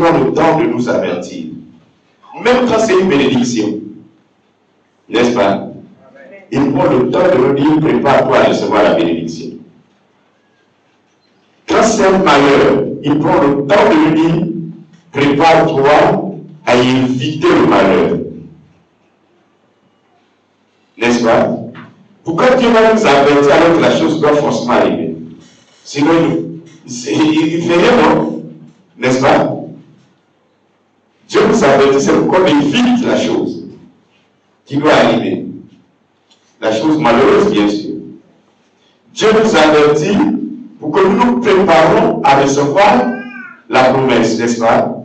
prend le temps de nous avertir. Même quand c'est une bénédiction. N'est-ce pas? Il prend le temps de nous dire, prépare-toi à recevoir la bénédiction. Quand c'est un malheur, il prend le temps de nous dire, prépare-toi à éviter le malheur. N'est-ce pas? Pourquoi Dieu va nous avertir alors que la chose doit forcément arriver? Sinon, il fait rien, non? N'est-ce pas? Dieu nous avertit, c'est pourquoi on évite la chose qui doit arriver. La chose malheureuse, bien sûr. Dieu nous avertit pour que nous nous préparons à recevoir la promesse, n'est-ce pas?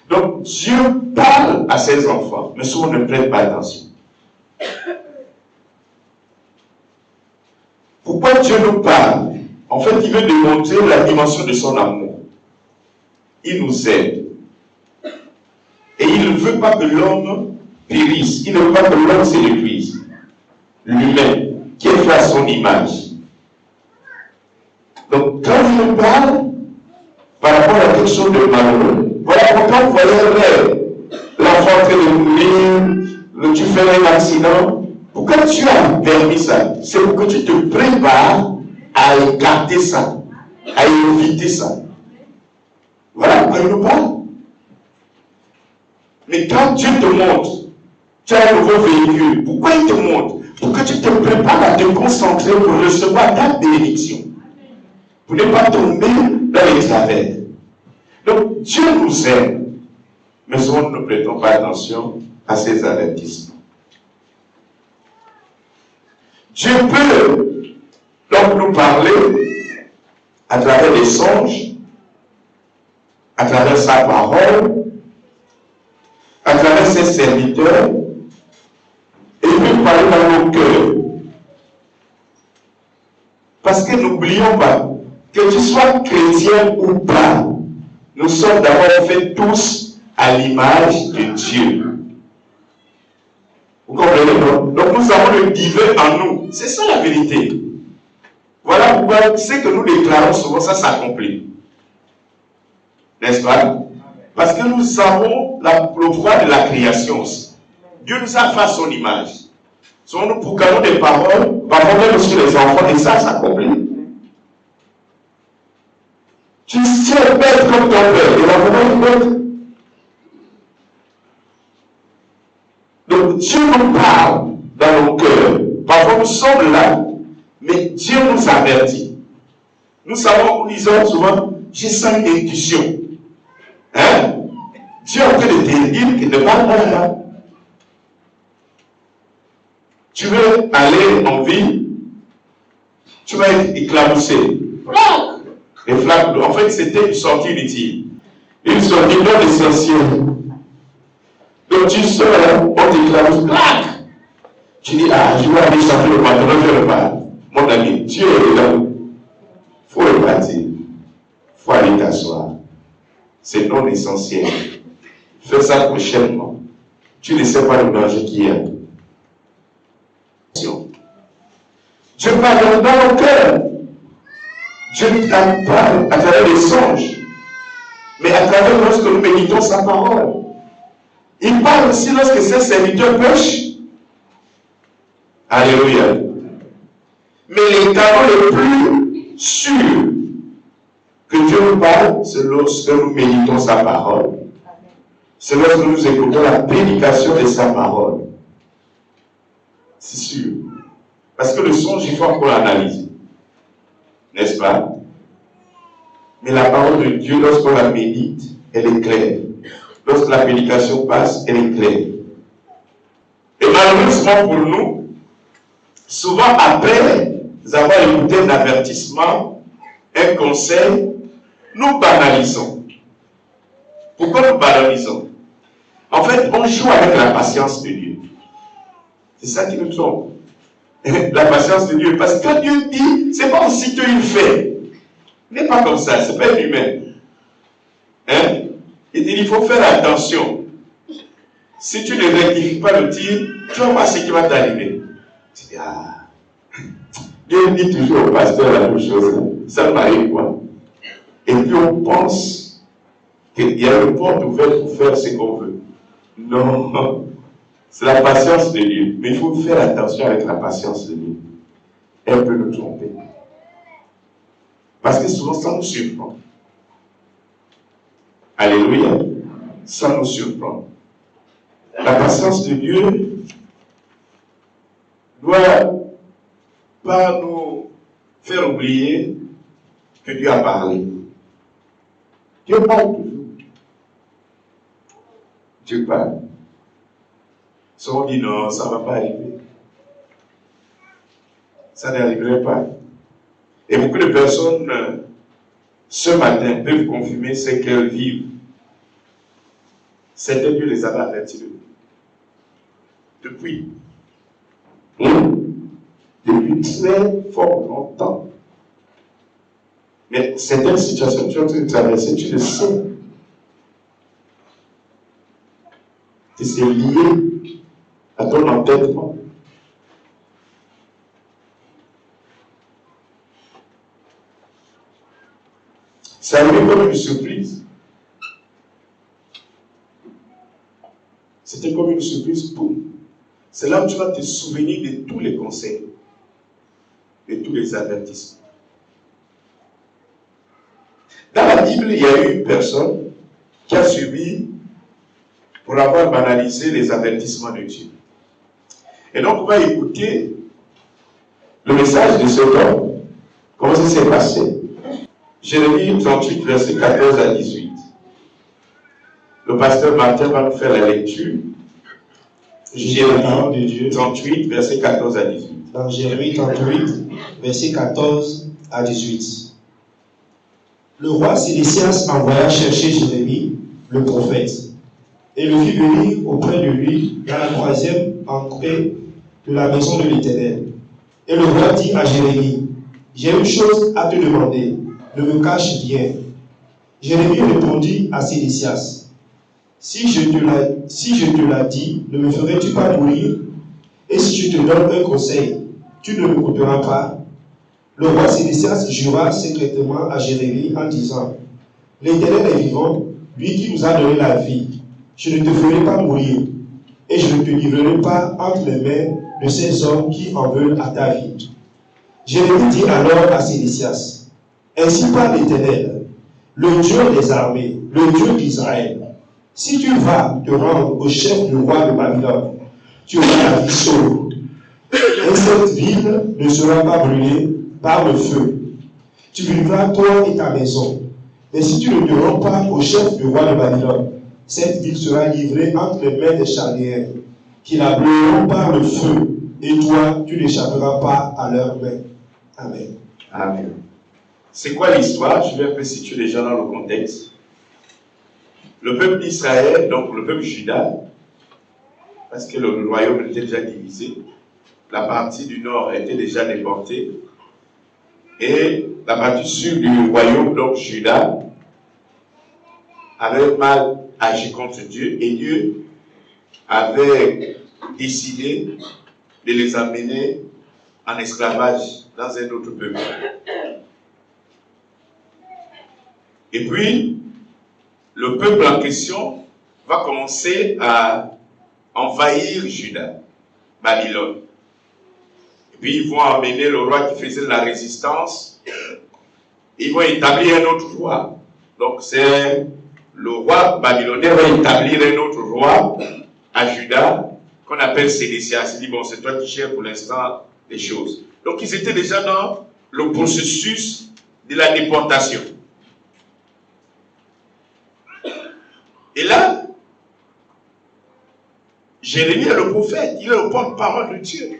Donc, Dieu parle à ses enfants, mais souvent on ne prête pas attention. Pourquoi Dieu nous parle? En fait, il veut démontrer la dimension de son amour. Il nous aide. Et il ne veut pas que l'homme périsse. Il ne veut pas que l'homme se réduise. L'humain, qui est fait à son image. Donc, quand il nous parle, par rapport à quelque chose de malheureux, voilà pourquoi vous voyez un rêve. L'enfant en train de mourir, tu fais un accident. Pourquoi tu as permis ça? C'est pour que tu te prépares à écarter ça, à éviter ça. Voilà pourquoi il nous parle. Mais quand Dieu te montre, tu as un nouveau véhicule, pourquoi il te montre? Pour que tu te prépares à te concentrer pour recevoir ta bénédiction. Pour ne pas tomber dans les travers. Donc Dieu nous aime, mais souvent nous ne prêtons pas attention à ces avertissements. Dieu peut donc nous parler à travers des songes, à travers sa parole, à travers ses serviteurs, et il peut parler dans nos cœurs. Parce que n'oublions pas, que tu sois chrétien ou pas, nous sommes d'abord faits tous à l'image de Dieu. Vous comprenez, non? Donc nous avons le divin en nous. C'est ça la vérité. Voilà pourquoi ce que nous déclarons souvent, ça s'accomplit. N'est-ce pas? Parce que nous avons le pouvoir de la création aussi. Dieu nous a fait à son image. Souvent nous proclamons des paroles, parfois même sur les enfants, et ça s'accomplit. Tu sais être comme ton père, et la vraiment donc Dieu nous parle dans nos cœurs. Parfois nous sommes là, mais Dieu nous avertit. Nous savons, nous disons souvent, j'ai senti une intuition. Hein? Dieu est en train de te dire qu'il ne parle pas là. Tu veux aller en ville, tu vas être éclaboussé. Les flaques, en fait, c'était une sortie inutile. Une sortie non essentielle. Donc tu sors là, on t'éclabousse, clac! Tu dis, ah, je vais aller chercher le pantalon, je repars. Mon ami, Dieu est là. Il faut repartir. Il faut aller t'asseoir. C'est non essentiel. Fais ça prochainement. Tu ne sais pas le danger qu'il y a. Dieu parle dans nos cœurs. Dieu parle à travers les songes, mais à travers lorsque nous méditons sa parole. Il parle aussi lorsque ses serviteurs pêchent. Alléluia. Mais les canaux les plus sûrs que Dieu nous parle, c'est lorsque nous méditons sa parole. C'est lorsque nous écoutons la prédication de sa parole. C'est sûr. Parce que le songe, il faut encore l'analyser. N'est-ce pas? Mais la parole de Dieu, lorsqu'on la médite, elle est claire. Lorsque la prédication passe, elle est claire. Et malheureusement pour nous, souvent après avoir écouté un avertissement, un conseil, nous banalisons. Pourquoi nous banalisons? En fait, on joue avec la patience de Dieu. C'est ça qui nous trompe. La patience de Dieu. Parce que quand Dieu dit, c'est pas aussi qu'il fait. Il n'est pas comme ça, c'est pas un humain. Hein? Il dit, il faut faire attention. Si tu ne rectifies pas le tir, tu vas voir ce qui va t'arriver. Tu dis, ah. Dieu dit toujours au pasteur la même chose. Ça m'arrive quoi? Et puis on pense qu'il y a une porte ouverte pour faire ce qu'on veut. Non, c'est la patience de Dieu. Mais il faut faire attention avec la patience de Dieu. Elle peut nous tromper. Parce que souvent, ça nous surprend. Alléluia. Ça nous surprend. La patience de Dieu doit pas nous faire oublier que Dieu a parlé. Dieu parle toujours. Dieu parle. Souvent on dit non, ça ne va pas arriver. Ça n'arriverait pas. Et beaucoup de personnes, ce matin, peuvent confirmer ce qu'elles vivent. C'était Dieu les avait avertis depuis. Depuis très fort longtemps. Mais certaines situations que tu as traversées, tu le sais. C'est lié à ton entêtement. C'est arrivé comme une surprise. C'était comme une surprise pour. C'est là où tu vas te souvenir de tous les conseils, de tous les avertissements. Dans la Bible, il y a eu une personne qui a subi pour avoir banalisé les avertissements de Dieu. Et donc, on va écouter le message de cet homme. Comment ça s'est passé? Jérémie 38, verset 14 à 18. Le pasteur Martin va nous faire la lecture. Jérémie 38, verset 14 à 18. Dans Jérémie 38, verset 14 à 18. Le roi Sédécias envoya chercher Jérémie, le prophète, et le fit venir auprès de lui dans la troisième entrée de la maison de l'Éternel. Et le roi dit à Jérémie, j'ai une chose à te demander, ne me cache rien. Jérémie répondit à Sédécias, si je te l'ai dit, ne me ferais-tu pas mourir? Et si je te donne un conseil, tu ne m'écouteras pas? Le roi Sédécias jura secrètement à Jérémie en disant, l'Éternel est vivant, lui qui nous a donné la vie. Je ne te ferai pas mourir, et je ne te livrerai pas entre les mains de ces hommes qui en veulent à ta vie. Jérémie dit alors à Sédécias, ainsi parle l'Éternel, le Dieu des armées, le Dieu d'Israël. Si tu vas te rendre au chef du roi de Babylone, tu auras la vie sauve. Et cette ville ne sera pas brûlée par le feu. Tu vivras toi et ta maison. Mais si tu ne te rends pas au chef du roi de Babylone, cette ville sera livrée entre les mains des Chaldéens, qui la brûleront par le feu, et toi, tu n'échapperas pas à leurs mains. Amen. Amen. C'est quoi l'histoire? Je vais un peu situer les gens dans le contexte. Le peuple d'Israël, donc le peuple Juda, parce que le royaume était déjà divisé, la partie du nord était déjà déportée, et la partie sud du royaume, donc Juda, avait mal agi contre Dieu, et Dieu avait décidé de les amener en esclavage dans un autre peuple. Et puis, le peuple en question va commencer à envahir Juda, Babylone. Et puis, ils vont amener le roi qui faisait la résistance. Ils vont établir un autre roi. Donc, c'est le roi babylonien va établir un autre roi à Juda, qu'on appelle Sédécias. Il dit, bon, c'est toi qui gères pour l'instant les choses. Donc, ils étaient déjà dans le processus de la déportation. Et là, Jérémie est le prophète, il est le porte-parole de Dieu.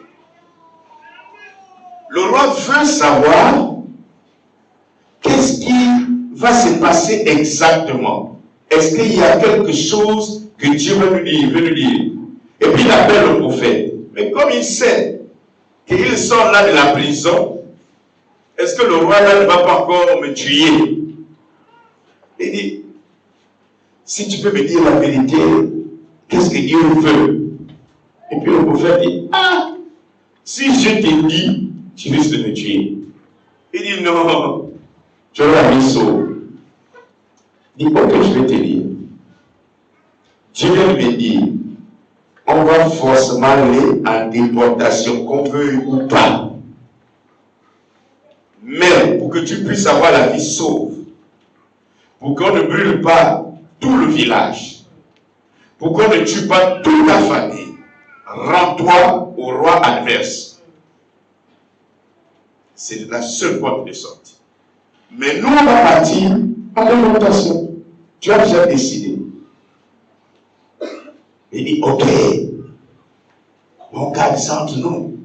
Le roi veut savoir qu'est-ce qui va se passer exactement. Est-ce qu'il y a quelque chose que Dieu veut nous dire? Et puis il appelle le prophète. Mais comme il sait qu'il sort là de la prison, est-ce que le roi là ne va pas encore me tuer? Il dit, si tu peux me dire la vérité, qu'est-ce que Dieu veut? Et puis le prophète dit, ah, si je te dis, tu risques de me tuer. Il dit, non, tu auras la vie sauve. Dis, ok, je vais te dire. Dieu vient de me dire, on va forcément aller en déportation, qu'on veuille ou pas. Mais pour que tu puisses avoir la vie sauve, pour qu'on ne brûle pas tout le village, pour qu'on ne tue pas toute ta famille, rends-toi au roi adverse. C'est la seule porte de sortie. Mais nous, on va partir en déportation. Tu as déjà décidé. Il dit, ok, on garde ça entre nous.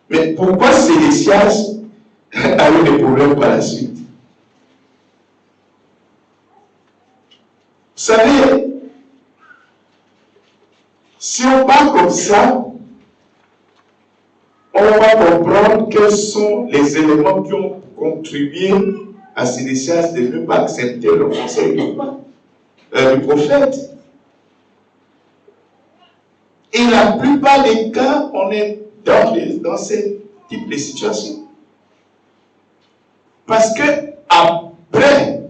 Mais pourquoi Sédécias a eu des problèmes par la suite? Vous savez, si on parle comme ça, on va comprendre quels sont les éléments qui ont contribué à Sédécias de ne pas accepter le conseil du prophète. Et la plupart des cas, on est dans ce type de situation. Parce que après,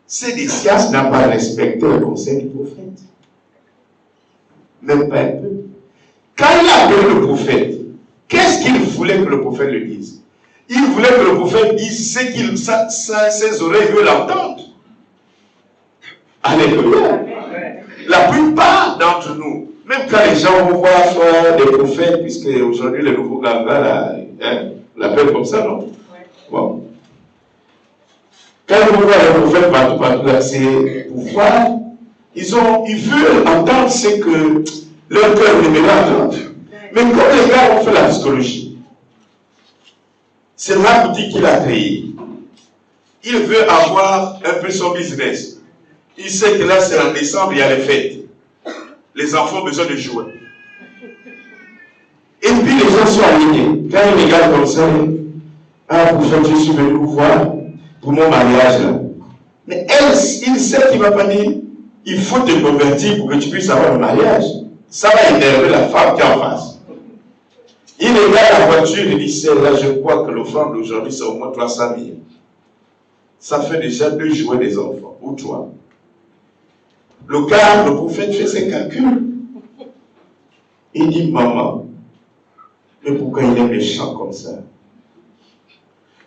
Sédécias n'a pas respecté le conseil du prophète. Même pas un peu. Quand il a appelé le prophète, qu'est-ce qu'il voulait que le prophète le dise? Il voulait que le prophète dise ce qu'il ses oreilles veulent entendre. Alléluia. La plupart d'entre nous, même quand les gens vont voir soit des prophètes, puisque aujourd'hui les nouveaux gars l'appellent comme ça, non? Bon. Quand ils vont voir les prophètes partout là, c'est pour voir. Ils veulent entendre ce que leur cœur ne veut entendre. Mais comme les gars ont fait la psychologie, c'est là l'outil qu'il a créé. Il veut avoir un peu son business. Il sait que là, c'est en décembre, il y a les fêtes. Les enfants ont besoin de jouer. Et puis les gens sont alignés. Quand ils regardent comme ça, ah, pour faire, je suis venu vous voir pour mon mariage là. Mais il sait qu'il ne va pas dire, il faut te convertir pour que tu puisses avoir le mariage. Ça va énerver la femme qui est en face. Il regarde la voiture et dit, celle-là, je crois que l'offrande d'aujourd'hui, c'est au moins 300 000. Ça fait déjà 2 jouets des enfants, ou 3. Le prophète fait ses calculs. Il dit, maman, mais pourquoi il est méchant comme ça?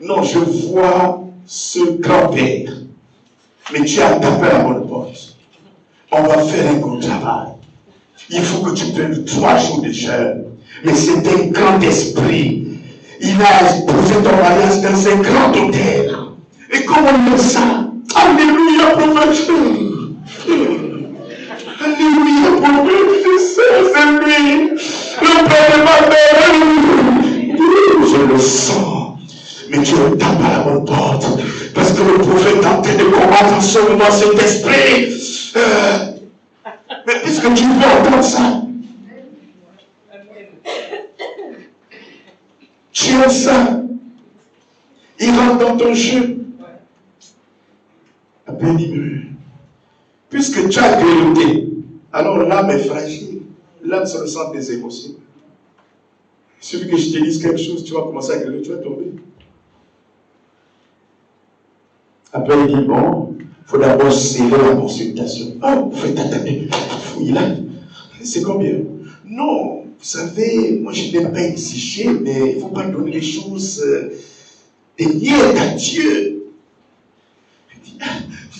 Non, je vois ce grand-père, mais tu as tapé à la bonne porte. On va faire un gros travail. Il faut que tu prennes 3 jours de jeûne. Mais c'est un grand esprit. Il a posé ton mariage dans un grand hôtel. Et comment on met ça? Alléluia, prophète. Alléluia, prophète. C'est lui. Le père de ma mère. Je le sens. Mais tu le tapes à la bonne porte. Parce que le prophète est en train de combattre en ce moment cet esprit. Mais puisque tu veux entendre ça, tu aimes ça, il rentre dans ton jeu. Après, puisque tu as grelotté, alors l'âme est fragile. L'âme, c'est le centre des émotions. Il suffit que je te dise quelque chose, tu vas commencer à grelotter, tu vas tomber. Après, il dit, bon, il faut d'abord sceller la consultation. Oh, faites attendre, fouille là. C'est combien? Non, vous savez, moi je n'aime pas exiger, mais il ne faut pas donner les choses des miettes à Dieu. Il dit,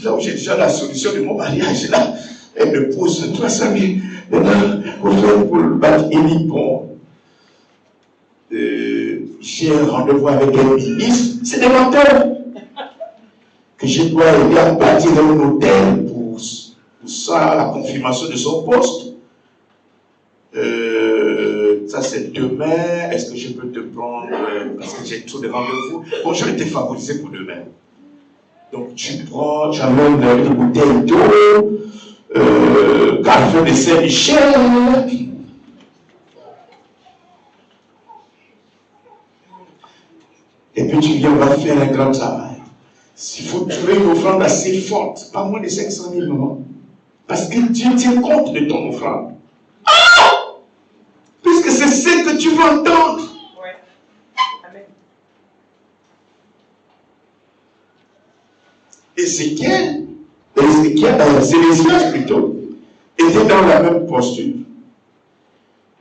là où j'ai déjà la solution de mon mariage, là, elle me pose 300 000. Maintenant, pour le battre, il dit, bon, j'ai un rendez-vous avec un ministre, c'est des menteurs. Que je dois aider à bâtir un hôtel pour ça, la confirmation de son poste. Ça c'est demain. Est-ce que je peux te prendre parce que j'ai trop de rendez-vous? Bon, je vais te favoriser pour demain. Donc tu prends, tu amènes une bouteille d'eau, café de Saint-Michel. Et puis tu viens, on va faire un grand travail. S'il faut trouver une offrande assez forte, pas moins de 500 000 moments. Parce que Dieu tient compte de ton offrande. Ah! Puisque c'est ce que tu veux entendre. Ouais. Amen. Ézéchias plutôt, était dans la même posture.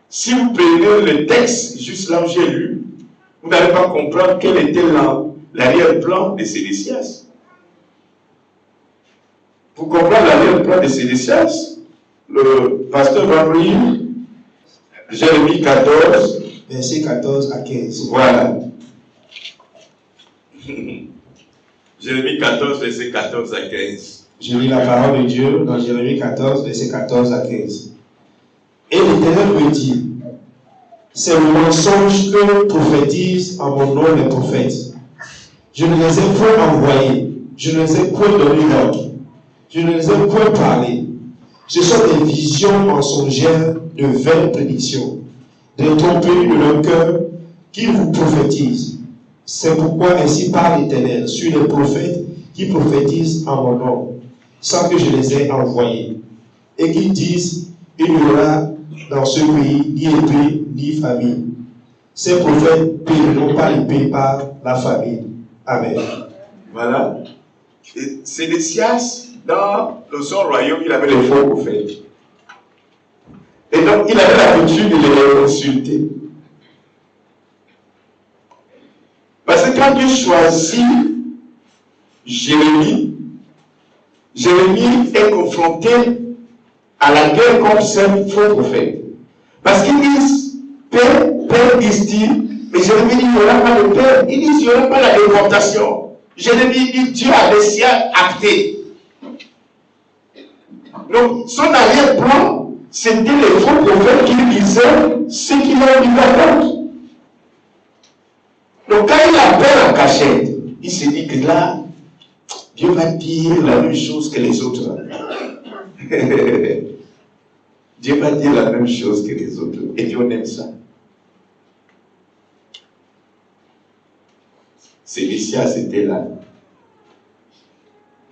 Si vous prenez le texte, juste là où j'ai lu, vous n'allez pas comprendre quel était l'arrière-plan de Sédécias. Pour comprendre l'arrière-plan de Sédécias, le pasteur va lire Jérémie 14, versets 14 à 15. Voilà. Jérémie 14, verset 14 à 15. Je lis la parole de Dieu dans Jérémie 14, verset 14 à 15. Et l'Éternel me dit, c'est le mensonge que prophétisent en mon nom les prophètes. Je ne les ai point envoyés, je ne les ai point donné l'ordre, je ne les ai point parlé. Ce sont des visions mensongères de vaines prédictions, des tromperies de leur cœur qu'ils vous prophétisent. C'est pourquoi ainsi parle l'Éternel sur les prophètes qui prophétisent en mon nom, sans que je les ai envoyés, et qui disent, il n'y aura dans ce pays ni épée ni famine. Ces prophètes périront par l'épée, par la famine. Amen. Voilà. Sédécias, dans son royaume, il avait les faux prophètes. Et donc, il avait l'habitude de les consulter. Parce que quand Dieu choisit Jérémie est confronté à la guerre contre ces faux prophètes. Parce qu'ils disent, Père, disent-ils, mais Jérémie dit, il n'y aura pas de paix. Ils disent, il n'y aura pas la déportation. Jérémie dit, Dieu a laissé acter. Donc, son arrière-plan, c'était les faux prophètes qui disaient ce qu'il a dit contre. Donc, quand il appelle en cachette, il se dit que là, Dieu va dire la même chose que les autres. Dieu va dire la même chose que les autres. Et Dieu aime ça. Sédécias était là.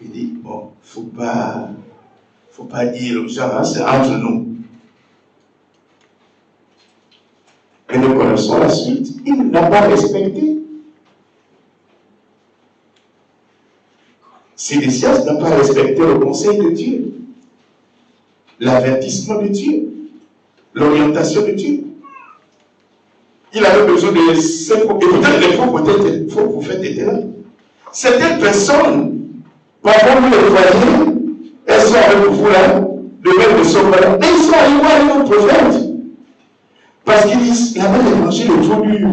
Il dit, bon, faut pas dire, genre, c'est entre nous. Et nous connaissons la suite. Il n'a pas respecté. Sédécias n'a pas respecté le conseil de Dieu, l'avertissement de Dieu, l'orientation de Dieu. Il avait besoin de ces prophètes. Et peut-être les faux prophètes étaient là. Certaines personnes, parfois vous les voyez, elles sont avec vous là, de même de son là, mais ils sont arrivés avec nos prophètes. Parce qu'ils disent, là-bas, l'évangile est trop dur.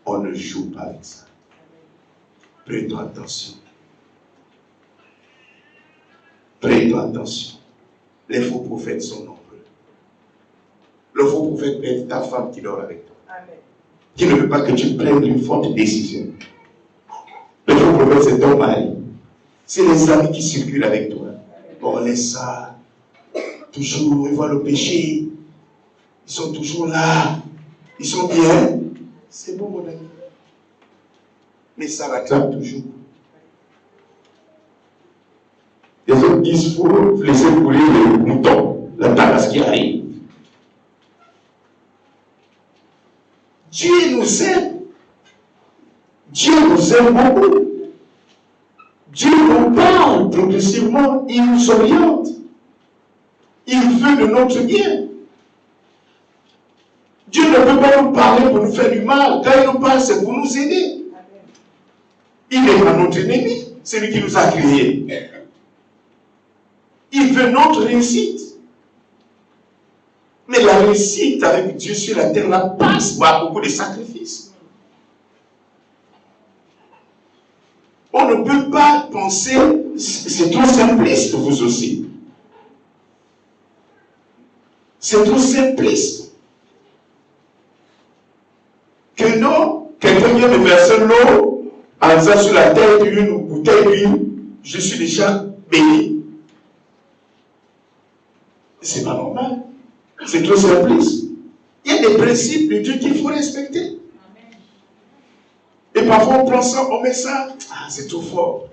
On ne joue pas avec ça. Prête-toi attention. Prête-toi attention. Les faux prophètes sont nombreux. Le faux prophète peut être ta femme qui dort avec toi. Amen. Qui ne veut pas que tu prennes une forte décision. Le faux prophète, c'est ton mari. C'est les amis qui circulent avec toi. Bon, laisse ça. Toujours, ils voient le péché. Ils sont toujours là. Ils sont bien. C'est bon, mon ami. Mais ça rattrape toujours. Les autres disent qu'il faut laisser couler les moutons, la tabasse qui arrive. Dieu nous aime. Dieu nous aime beaucoup. Dieu nous parle progressivement, il nous oriente. Il veut de notre bien. Dieu ne peut pas nous parler pour nous faire du mal. Quand il nous parle, c'est pour nous aider. Il n'est pas notre ennemi, c'est lui qui nous a créés. Il veut notre réussite. Mais la réussite avec Dieu sur la terre, là, passe par beaucoup de sacrifices. On ne peut pas penser, c'est trop simpliste vous aussi. C'est trop simpliste. Que non, quelqu'un vient me verser l'eau en faisant sur la tête d'une bouteille d'huile, je suis déjà béni. C'est pas normal. C'est trop simpliste. Il y a des principes de Dieu qu'il faut respecter. Amen. Et parfois on prend ça, on met ça. Ah, c'est trop fort.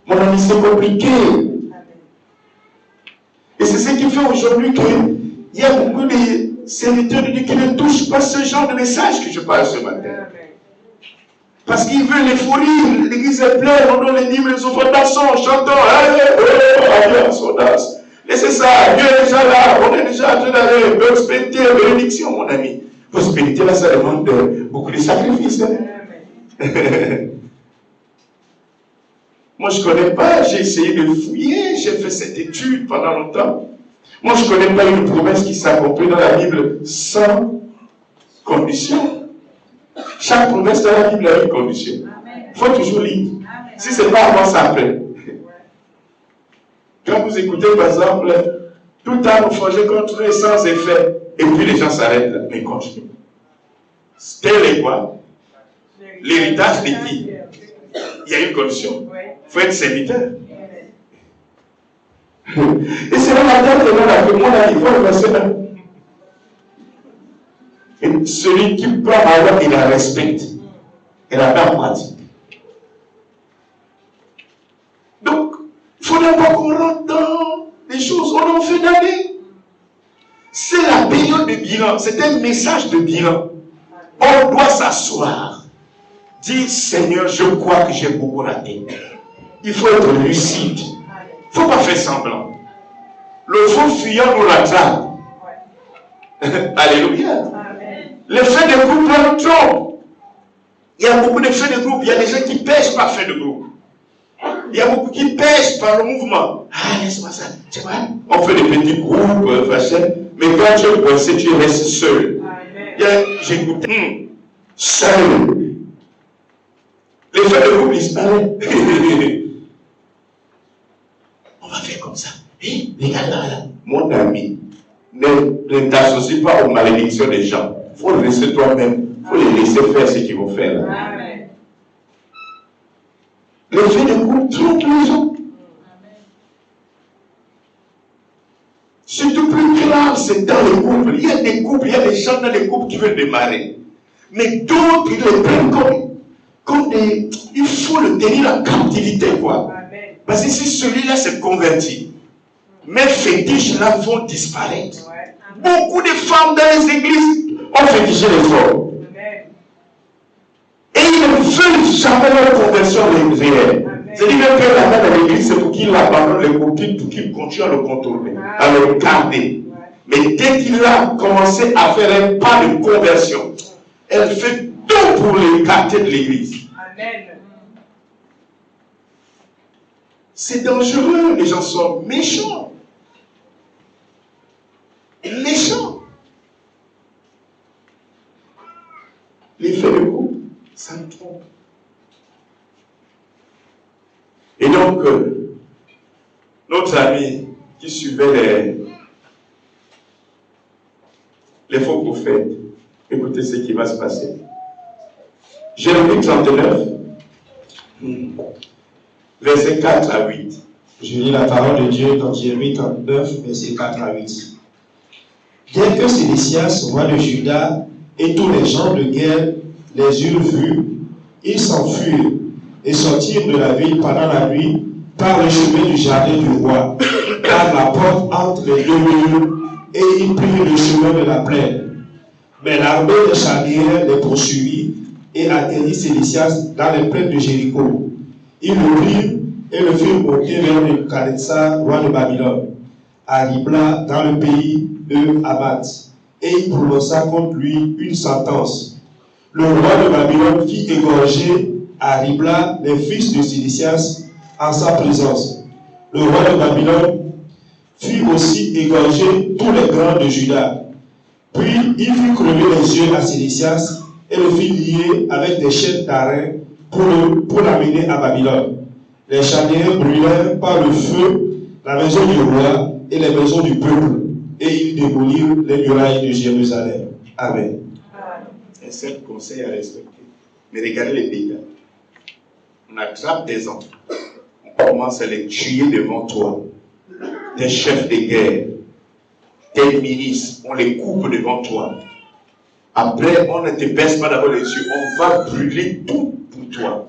Mon ami, c'est compliqué. Amen. Et c'est ce qui fait aujourd'hui qu'il y a beaucoup de serviteurs de Dieu qui ne touchent pas ce genre de message que je parle ce matin. Amen. Parce qu'il veut l'euphorie. L'église est pleine, on donne les dîmes, les offrandes, dansons, chantons. Alliance, on danse. Laissez ça, Dieu est déjà là. On est déjà en train d'aller. Prospérité, bénédiction, mon ami. Prospérité, là, ça demande beaucoup de sacrifices. Hein? Moi, je ne connais pas. J'ai essayé de fouiller. J'ai fait cette étude pendant longtemps. Moi, je ne connais pas une promesse qui s'accomplit dans la Bible sans condition. Chaque promesse dans la Bible a une condition. Il faut toujours lire. Si ce n'est pas avant, ça après. Quand vous écoutez, par exemple, tout arme forgée contre eux sans effet, et puis les gens s'arrêtent là, mais continue. Tel est quoi? L'héritage de qui? Il y a une condition. Il faut être serviteur. Et c'est là la date que l'on a fait. Moi, là, il faut le verset 1. Et celui qui prend la loi, il la respecte. Et la met en pratique. Donc, il ne faudrait pas qu'on rentre dans des choses. On en fait d'années. C'est la période de bilan. C'est un message de bilan. On doit s'asseoir. Dire, Seigneur, je crois que j'ai beaucoup raté. Il faut être lucide. Il ne faut pas faire semblant. Le faux fuyant nous l'attrape. Alléluia. Les faits de groupe nous trompent. Il y a beaucoup de faits de groupe. Il y a des gens qui pêchent par fait de groupe. Il y a beaucoup qui pêchent par le mouvement. Ah, laisse-moi ça. Tu vois, on fait des petits groupes, machin. Mais quand tu es coincé, tu restes seul. J'écoute. Seul. Les faits de groupe disparaissent. On va faire comme ça. Hé, regarde là. Mon ami, ne t'associe pas aux malédictions des gens. Il faut le laisser toi-même. Il faut les laisser faire ce qu'ils vont faire. Amen. Les faits de groupe trompent les gens. Surtout plus clair, c'est dans les couples. Il y a des couples, il y a des gens dans les couples qui veulent démarrer. Mais d'autres, ils le prennent comme des... Il faut le tenir en captivité, quoi. Amen. Parce que si celui-là s'est converti, mes fétiches là vont disparaître. Ouais. Beaucoup de femmes dans les églises ont fétiché les hommes. Et ils ne veulent jamais leur conversion réelle. C'est-à-dire que la mère de l'église, c'est pour qu'il abandonne les copines, pour qu'il continue à le contourner, à le garder. Mais dès qu'il a commencé à faire un pas de conversion, elle fait tout pour l'écarter de l'église. Amen. C'est dangereux, les gens sont méchants. Méchants. Les faits de groupe, ça me trompe. Et donc, notre ami qui suivait les faux prophètes, écoutez ce qui va se passer. Jérémie 39, versets 4 à 8. Je lis la parole de Dieu dans Jérémie 39, versets 4 à 8. Dès que Sédécias, roi de Juda, et tous les gens de guerre les eurent vus, ils s'enfuirent et sortirent de la ville pendant la nuit par le chemin du jardin du roi, par la porte entre les deux murs, et ils prirent le chemin de la plaine. Mais l'armée des Chaldéens les poursuivit et atteignit Sédécias dans les plaines de Jéricho. Ils le prirent et le firent monter vers Nebuchadnezzar, roi de Babylone, à Ribla, dans le pays de Hamath, et il prononça contre lui une sentence. Le roi de Babylone fit égorger à Ribla les fils de Sédécias en sa présence. Le roi de Babylone fit aussi égorger tous les grands de Juda. Puis il fit crever les yeux à Sédécias et le fit lier avec des chaînes d'airain pour l'amener à Babylone. Les Chaldéens brûlèrent par le feu la maison du roi et les maisons du peuple, et ils démolirent les murailles de Jérusalem. Amen. Un seul conseil à respecter. Mais regardez les dégâts. On attrape des enfants. On commence à les tuer devant toi. Des chefs de guerre, des ministres, on les coupe devant toi. Après, on ne te baisse pas d'abord les yeux. On va brûler tout pour toi.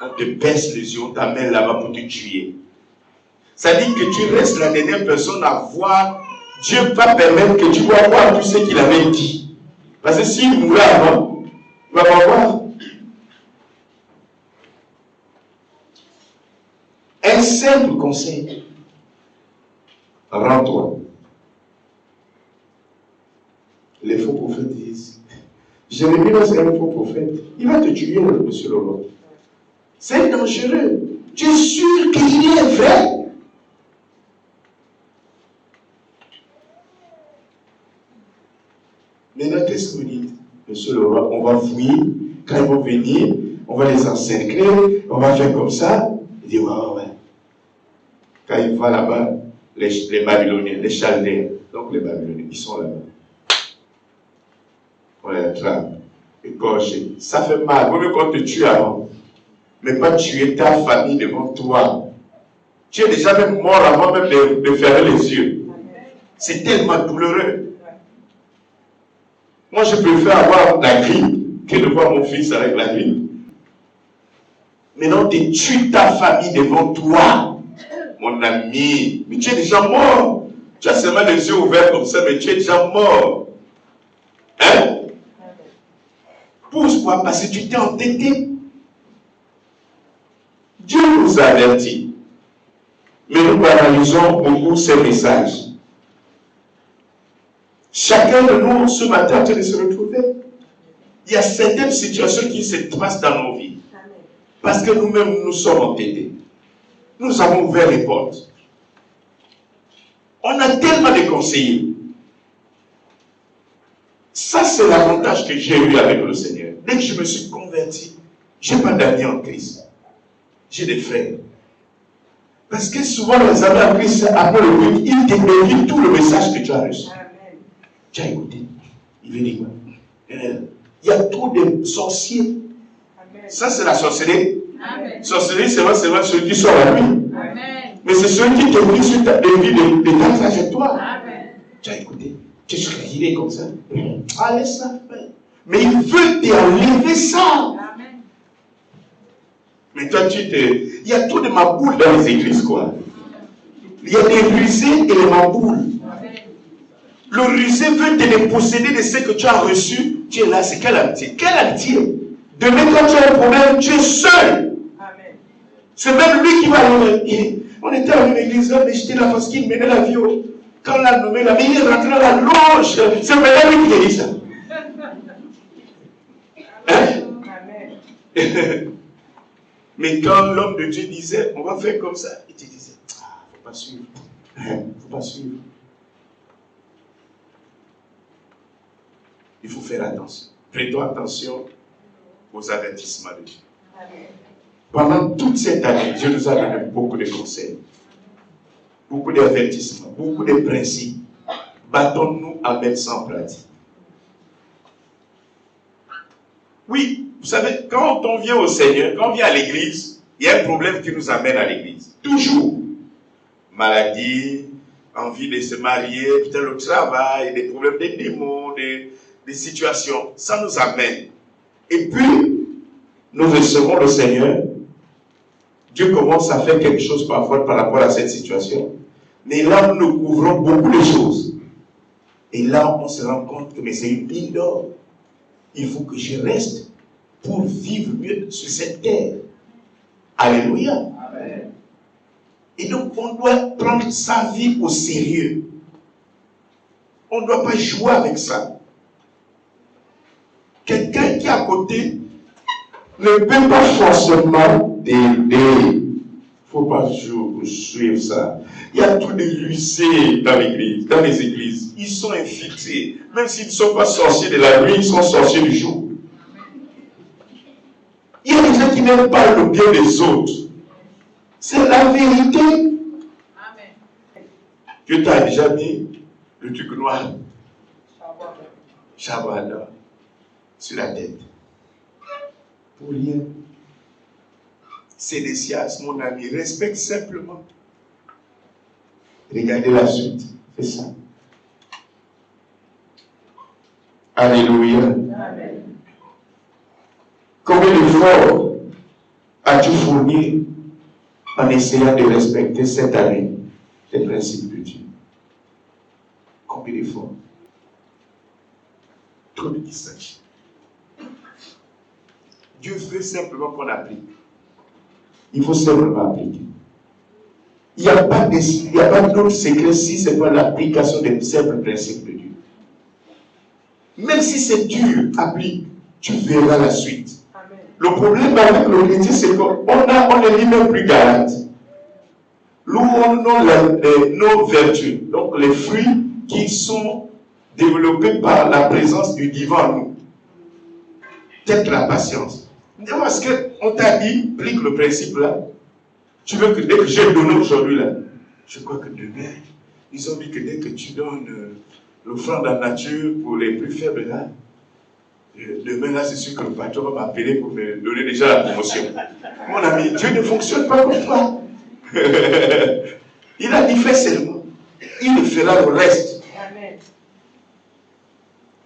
On te baisse les yeux, on t'amène là-bas pour te tuer. Ça dit que tu restes la dernière personne à voir. Dieu va permettre que tu vas voir tout ce qu'il avait dit. Parce que s'il mourait avant, il ne va pas voir. simple conseil. Rends-toi. Les faux prophètes disent, Jérémie, c'est un faux prophète. Il va te tuer, monsieur le roi. C'est dangereux. Tu es sûr qu'il est vrai? Maintenant, qu'est-ce que vous dites? Monsieur le roi, on va fouiller. Quand ils vont venir, on va les encercler. On va faire comme ça. Il dit, ouais. Quand il va là-bas, les Babyloniens, les Chaldéens, donc les Babyloniens, ils sont là-bas. On les attrape, égorgés. Ça fait mal. Vaut mieux qu'on te tue avant. Mais pas tuer ta famille devant toi. Tu es déjà même mort avant même de fermer les yeux. C'est tellement douloureux. Moi, je préfère avoir la grippe que de voir mon fils avec la grippe. Maintenant, tu tues ta famille devant toi, mon ami. Mais tu es déjà mort. Tu as seulement les yeux ouverts comme ça, mais tu es déjà mort. Hein? Pourquoi? Parce que tu t'es entêté. Dieu nous a avertis. Mais nous banalisons beaucoup ces messages. Chacun de nous, ce matin, tu de se retrouver. Il y a certaines situations qui se passent dans nos vies. Parce que nous-mêmes, nous sommes entêtés. Nous avons ouvert les portes. On a tellement de conseillers. Ça, c'est l'avantage que j'ai eu avec le Seigneur. Dès que je me suis converti, je n'ai pas d'amis en Christ. J'ai des frères. Parce que souvent, les amis en Christ, après le culte, ils te donnent tout le message que tu as reçu. Tu as écouté. Il veut dire quoi? Il y a trop de sorciers. Amen. Ça, c'est la sorcellerie. Amen. Sorcellerie, c'est seulement ceux qui sont la nuit. Mais c'est ceux qui te disent sur ta vie de ta trajectoire. Amen. Tu as écouté. Tu es comme ça. Allez, ça. Mais il veut t'enlever ça. Amen. Mais toi, il y a trop de maboules dans les églises, quoi. Il y a des rusés et des maboules. Le rusé veut te déposséder de ce que tu as reçu. Tu es là, c'est quelle amitié? Quelle amitié? Demain, quand tu as un problème, tu es seul. Amen. C'est même lui qui va aller. On était à une église, mais j'étais là parce qu'il menait la vie. Quand on l'a nommé, la vie, il est rentré dans la loge. C'est maintenant lui qui a dit ça. Hein? Amen. Mais quand l'homme de Dieu disait, on va faire comme ça, il te disait, faut pas suivre. Faut pas suivre. Il faut faire attention. Prêtons attention aux avertissements de Dieu. Amen. Pendant toute cette année, Dieu nous a donné beaucoup de conseils, beaucoup d'avertissements, beaucoup de principes. Battons-nous à mettre ça en pratique. Oui, vous savez, quand on vient au Seigneur, quand on vient à l'église, il y a un problème qui nous amène à l'église. Toujours. Maladie, envie de se marier, peut-être le travail, des problèmes des démons, des situations, ça nous amène. Et puis, nous recevons le Seigneur. Dieu commence à faire quelque chose parfois par rapport à cette situation. Mais là, nous couvrons beaucoup de choses. Et là, on se rend compte que mais c'est une mine d'or. Il faut que je reste pour vivre mieux sur cette terre. Alléluia. Amen. Et donc, on doit prendre sa vie au sérieux. On ne doit pas jouer avec ça. Quelqu'un qui est à côté ne peut pas forcément t'aider. Il ne faut pas suivre ça. Il y a tous des rusés dans l'église, dans les églises. Ils sont infiltrés. Même s'ils ne sont pas sorciers de la nuit, ils sont sorciers du jour. Il y a des gens qui n'aiment pas le bien des autres. C'est la vérité. Amen. Dieu t'a déjà mis le truc noir. Shabbat sur la tête. Pour rien. Sédécias, mon ami, respecte simplement. Regardez la suite. C'est ça. Alléluia. Amen. Combien d'efforts as-tu fourni en essayant de respecter cette année les principes de Dieu? Combien d'efforts? Trop de distraction. Dieu veut simplement qu'on applique. Il faut simplement appliquer. Il n'y a pas d'autre secret si ce n'est pas l'application des simples principes de Dieu. Même si c'est dur, applique, tu verras la suite. Amen. Le problème avec le chrétien, c'est qu'on est lui-même plus galante. Nous, on a nos vertus, donc les fruits qui sont développés par la présence du divin en nous. Peut-être la patience. Est-ce qu'on t'a dit, applique le principe là. Tu veux que dès que j'ai donné aujourd'hui là, je crois que demain, ils ont dit que dès que tu donnes l'offrande en nature pour les plus faibles là, demain là, c'est sûr que le patron va m'appeler pour me donner déjà la promotion. Mon ami, Dieu ne fonctionne pas comme toi. Il a dit fais seulement. Il fera le reste. Amen.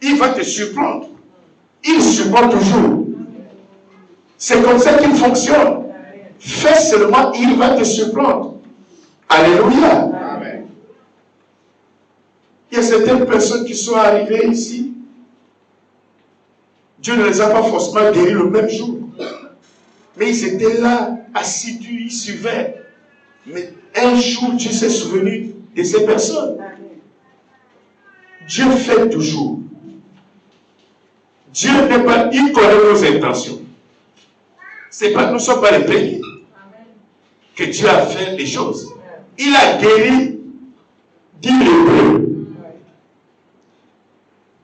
Il va te surprendre. Il surprend toujours. C'est comme ça qu'il fonctionne. Fais seulement, il va te surprendre. Alléluia. Amen. Il y a certaines personnes qui sont arrivées ici. Dieu ne les a pas forcément guéris le même jour. Mais ils étaient là, assidus, ils suivaient. Mais un jour, Dieu s'est souvenu de ces personnes. Amen. Dieu fait toujours. Dieu n'est pas, il connaît nos intentions. C'est pas, nous ne sommes pas les premiers que Dieu a fait des choses. Il a guéri 10 lépreux.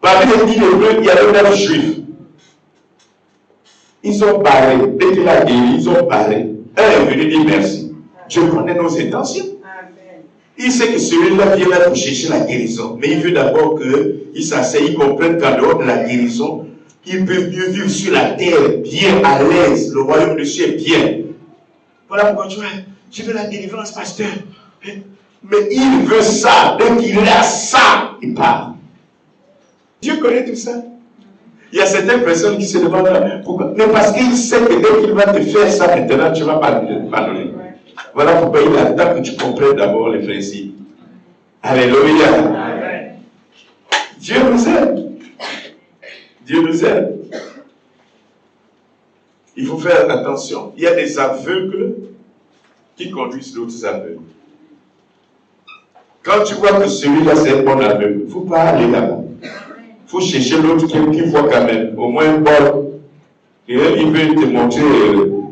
Parmi les 10 lépreux, il y avait 9 juifs. Ils ont parlé. Dès qu'il a guéri, ils ont parlé. Un est venu dire merci. Dieu connaît nos intentions. Il sait que celui-là vient là pour chercher la guérison. Mais il veut d'abord qu'il s'asseye, il comprenne qu'en dehors de la guérison, il peut mieux vivre sur la terre, bien à l'aise. Le royaume de Dieu est bien. Voilà pourquoi tu vois, je veux la délivrance, pasteur. Mais il veut ça. Dès qu'il a ça, il part. Dieu connaît tout ça. Il y a certaines personnes qui se demandent pourquoi. Mais parce qu'il sait que dès qu'il va te faire ça, maintenant, tu ne vas pas pardonner. Voilà pourquoi il attend que tu comprennes d'abord les principes. Alléluia. Amen. Dieu nous aide. Dieu nous aide. Il faut faire attention. Il y a des aveugles qui conduisent d'autres aveugles. Quand tu vois que celui-là c'est un bon aveugle, il ne faut pas aller là-bas. Il faut chercher l'autre qui voit quand même, au moins bon. Et il veut te montrer.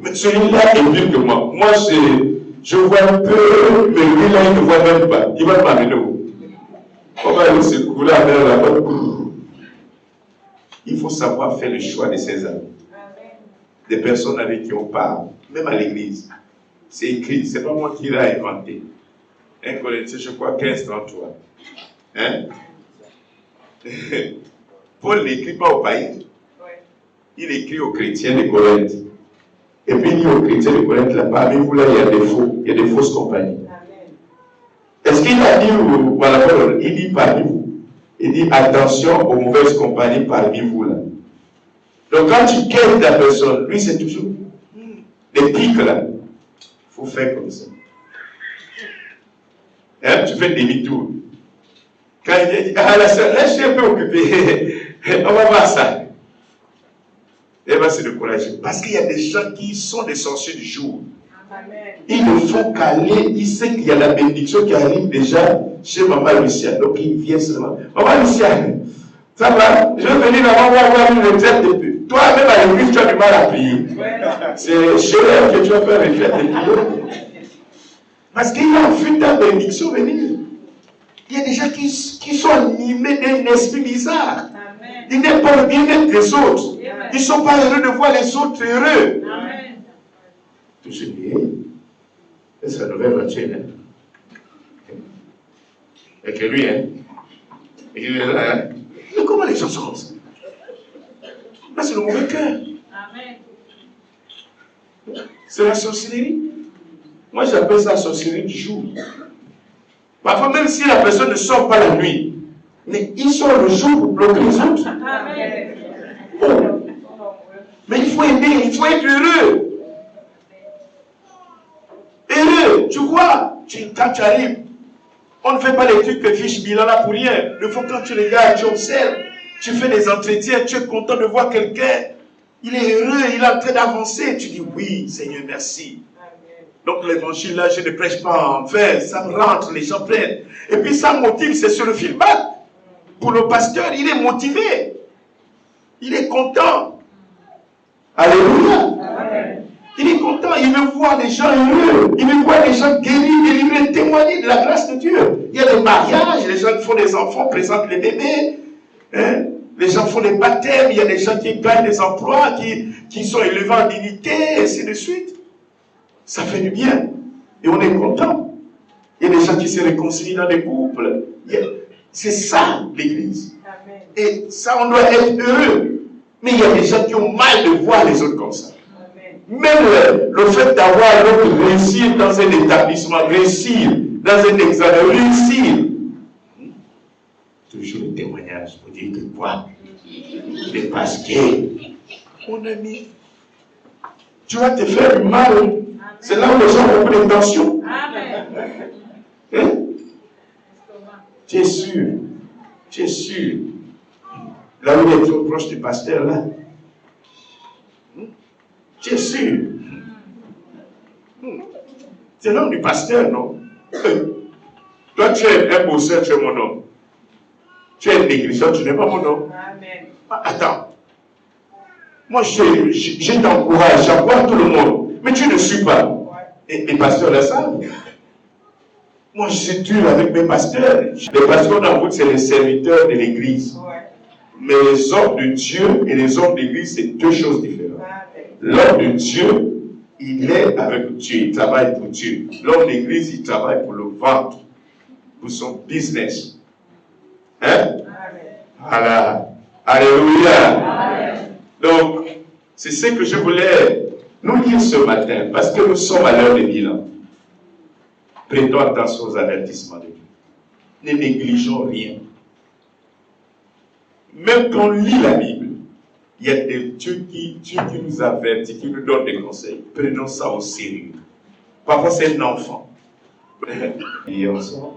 Mais celui-là est mieux que moi. Moi, je vois un peu, mais lui-là, il ne voit même pas. Il va m'amener où? On va aller se couler à mer là-bas. Il faut savoir faire le choix de ses amis. Des personnes avec qui on parle, même à l'église. C'est écrit, c'est pas moi qui l'ai inventé. 1 Corinthiens, je crois, 15-33. Hein? Paul n'écrit pas aux païens. Il écrit aux chrétiens de Corinthe. Et puis il dit aux chrétiens de Corinthe, là, parmi vous, là, il y a des fausses compagnies. Est-ce qu'il a dit, voilà, il dit parmi vous. Il dit, attention aux mauvaises compagnies parmi vous, là. Donc quand tu quittes la personne, lui c'est toujours des pics là. Il faut faire comme ça. Hein, tu fais demi-tour. Quand il dit, ah la soeur, là je suis un peu occupé. On va voir ça. Et bien c'est le courage. Parce qu'il y a des gens qui sont des sorciers du jour. Amen. Ils ne font qu'aller, ils savent qu'il y a la bénédiction qui arrive déjà chez Maman Lucia. Donc ils viennent seulement. Maman Lucia, ça va, je vais venir là-bas, on va avoir une retraite depuis. Toi-même à l'église, tu as du mal à prier. C'est chez elle que tu vas faire retraite depuis. Parce qu'il a vu ta bénédiction venir. Il y a des gens qui sont animés d'un esprit bizarre. Amen. Ils n'aiment pas le bien-être des autres. Amen. Ils ne sont pas heureux de voir les autres heureux. Amen. Tout ce qui est, c'est la nouvelle voiture. Hein? Et que lui, hein? Et qu'il est là, hein? Mais comment les gens sont comme ça? Là, c'est le mauvais cœur. C'est la sorcellerie. Moi, j'appelle ça la sorcellerie du jour. Parfois, même si la personne ne sort pas la nuit, mais il sort le jour pour bloquer les autres. Amen. Oh. Mais il faut aimer, il faut être heureux. Heureux, tu vois, quand tu arrives, on ne fait pas les trucs que fiche bilan là pour rien. Il faut quand tu regardes, tu observes, tu fais des entretiens, tu es content de voir quelqu'un. Il est heureux, il est en train d'avancer. Tu dis oui, Seigneur, merci. Donc l'évangile là, je ne prêche pas en vain, ça me rentre, les gens prennent. Et puis ça motive, c'est sur le feedback. Pour le pasteur, il est motivé. Il est content. Alléluia. Il est content, il veut voir les gens heureux, il veut voir les gens guéris, délivrés, témoigner de la grâce de Dieu. Il y a des mariages, les gens font des enfants, présentent les bébés, hein? Les gens font des baptêmes, il y a des gens qui gagnent des emplois, qui sont élevés en dignité, et ainsi de suite. Ça fait du bien. Et on est content. Il y a des gens qui se réconcilient dans des couples. C'est ça, l'Église. Et ça, on doit être heureux. Mais il y a des gens qui ont mal de voir les autres comme ça. Même le fait d'avoir l'autre réussir dans un établissement, réussir dans un examen, réussir. Toujours le témoignage pour dire que quoi? Mais parce que, mon ami, tu vas te faire du mal. C'est là où les gens ont beaucoup de tension. Hein? Tu es sûr? Tu es sûr? Là où il est trop proche du pasteur, là. Tu es sûr? C'est l'homme du pasteur, non? Toi, tu es un bosseur, tu es mon homme. Tu es un négligent, tu n'es pas mon homme. Attends. Moi, je t'encourage, j'encourage tout le monde. Mais tu ne suis pas. Et les pasteurs le savent. Moi, je suis dur avec mes pasteurs. Les pasteurs dans vous, c'est les serviteurs de l'église. Mais les hommes de Dieu et les hommes d'église, c'est deux choses différentes. L'homme de Dieu, il est avec Dieu, il travaille pour Dieu. L'homme d'église, il travaille pour le ventre, pour son business. Hein? Voilà. Alléluia. Donc, c'est ce que je voulais nous dire ce matin, parce que nous sommes à l'heure des bilans. Prêtons attention aux avertissements de Dieu. Ne négligeons rien. Même quand on lit la Bible, il y a des Dieu qui nous avertit, qui nous donne des conseils. Prenons ça au sérieux. Parfois, c'est un enfant. Et ensemble.